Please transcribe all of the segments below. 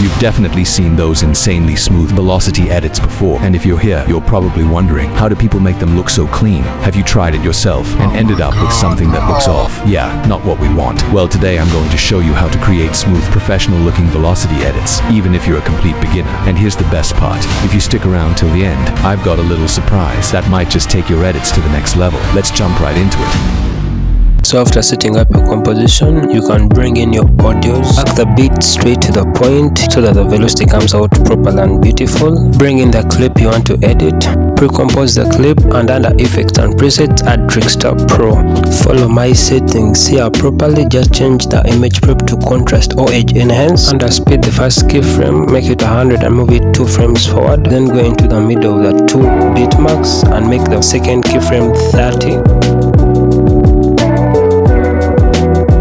You've definitely seen those insanely smooth velocity edits before, and if you're here, you're probably wondering, how do people make them look so clean? Have you tried it yourself and ended up with something that looks off? Yeah, not what we want. Well, today I'm going to show you how to create smooth, professional-looking velocity edits, even if you're a complete beginner. And here's the best part. If you stick around till the end, I've got a little surprise that might just take your edits to the next level. Let's jump right into it. So after setting up your composition, you can bring in your audios, pack the beat straight to the point so that the velocity comes out proper and beautiful. Bring in the clip you want to edit, pre-compose the clip, and under effects and presets, add Trickster Pro. Follow my settings here properly, just change the image prep to contrast or edge enhance. Under speed, the first keyframe, make it 100 and move it 2 frames forward. Then go into the middle of the 2 beat marks and make the second keyframe 30.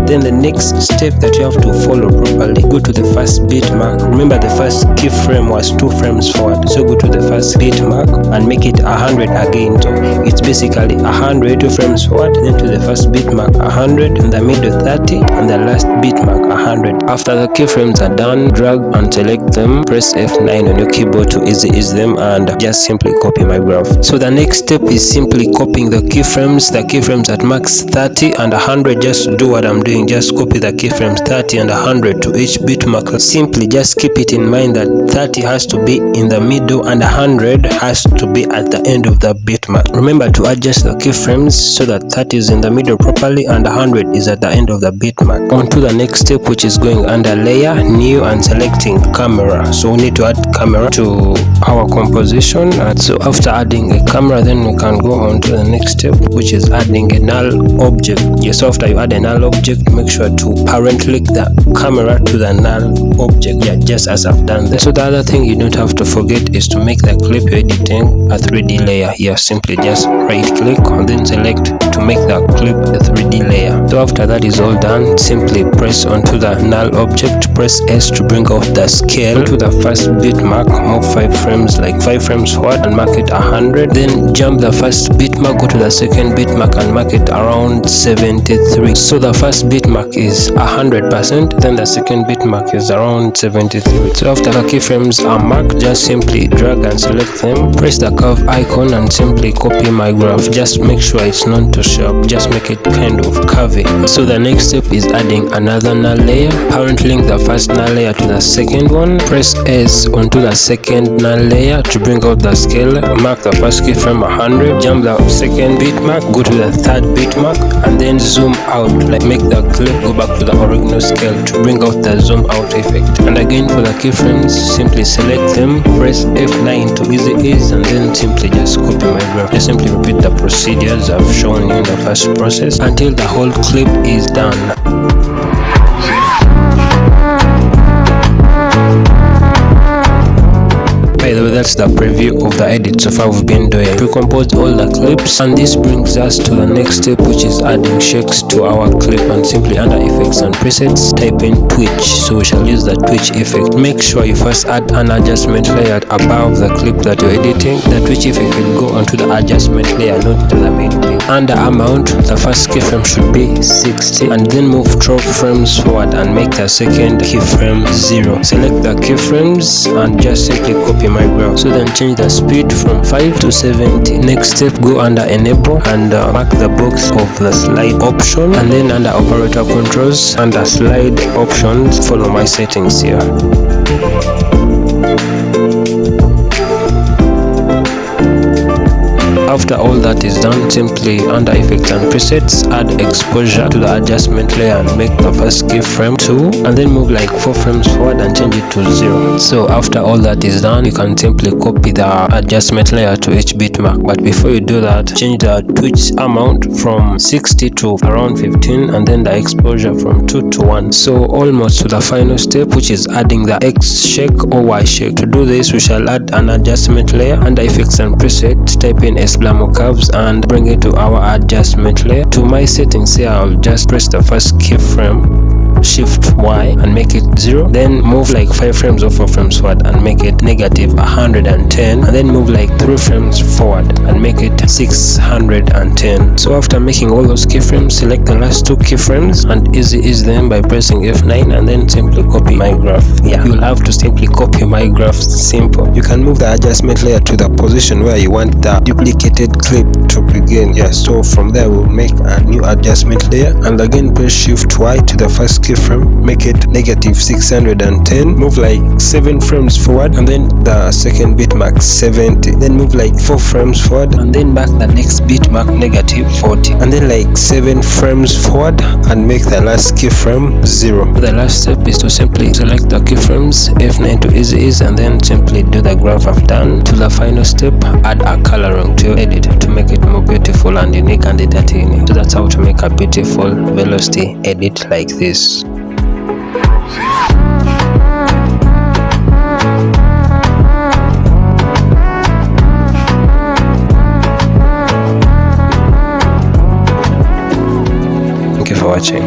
Then the next step that you have to follow properly, go to the first beat mark. Remember the first keyframe was 2 frames forward, so go to the first beat mark and make it 100 again. So it's basically 100, 2 frames forward, then to the first beat mark 100, in the middle 30, and the last beat mark 100. After the keyframes are done, drag and select them, press F9 on your keyboard to ease them, and just simply copy my graph. So the next step is simply copying the keyframes at max 30 and 100. Just do what I'm doing. Just copy the keyframes 30 and 100 to each beat mark. Simply just keep it in mind that 30 has to be in the middle and 100 has to be at the end of the beat mark. Remember to adjust the keyframes so that 30 is in the middle properly and 100 is at the end of the beat mark. On to the next step, which is going under layer, new, and selecting camera. So we need to add camera to our composition. And so after adding a camera, then we can go on to the next step, which is adding a null object. Yes, after you add a null object, make sure to parent link the camera to the null object, yeah, just as I've done there. So the other thing you don't have to forget is to make the clip you're editing a 3D layer. Here, simply just right click and then select to make the clip a 3D layer. So after that is all done, simply press onto the null object, press S to bring out the scale to the first beat mark, move 5 frames, like 5 frames forward, and mark it 100. Then jump the first beat mark, go to the second beat mark and mark it around 73. So the first beat mark is 100%, then the second beat mark is around 73. So after the keyframes are marked, just simply drag and select them, press the curve icon and simply copy my graph. Just make sure it's not too sharp, just make it kind of curvy. So the next step is adding another null layer. Parent link the first null layer to the second one, press S onto the second null layer to bring out the scale, mark the first keyframe 100, jump the second beat mark, go to the third beat mark, and then zoom out, like make the clip go back to the original scale to bring out the zoom out effect. And again for the keyframes, simply select them, press F9 to ease, and then simply just copy my graph. Just simply repeat the procedures I've shown you in the first process until the whole clip is done. By the way, that's the preview of the edit so far we've been doing. Pre-compose all the clips, and this brings us to the next step, which is adding shakes to our clip. And simply under effects and presets, type in Twitch. So we shall use the Twitch effect. Make sure you first add an adjustment layer above the clip that you're editing. The Twitch effect will go onto the adjustment layer, not to the main clip. Under amount, the first keyframe should be 60, and then move 12 frames forward and make the second keyframe 0. Select the keyframes and just simply copy my graph. So then change the speed from 5 to 70. Next step, go under enable and mark the box of the slide option, and then under operator controls, under slide options, follow my settings here. After all that is done, simply under effects and presets, add exposure to the adjustment layer and make the first keyframe 2, and then move like 4 frames forward and change it to 0. So after all that is done, you can simply copy the adjustment layer to each beat mark. But before you do that, change the Twitch amount from 60 to around 15, and then the exposure from 2 to 1. So almost to the final step, which is adding the X shake or Y shake. To do this, we shall add an adjustment layer. Under effects and presets, type in Blamo curves and bring it to our adjustment layer. To my settings here, I'll just press the first keyframe shift Y and make it 0, then move like 5 frames or 4 frames forward and make it negative 110, and then move like 3 frames forward and make it 610. So after making all those keyframes, select the last 2 keyframes and ease them by pressing F9 and then simply copy my graph. Yeah, you'll have to simply copy my graph. Simple. You can move the adjustment layer to the position where you want the duplicated clip to begin. Yeah, so from there we'll make a new adjustment layer and again press Shift Y to the first keyframe, make it negative 610, move like 7 frames forward and then the second bit mark 70, then move like 4 frames forward and then back the next bit mark negative 40, and then like 7 frames forward and make the last keyframe 0. The last step is to simply select the keyframes, F9 to ease and then simply do the graph I've done. To the final step, add a coloring to your edit to make it more beautiful and unique and entertaining. So that's how to make a beautiful velocity edit like this. Thank you for watching.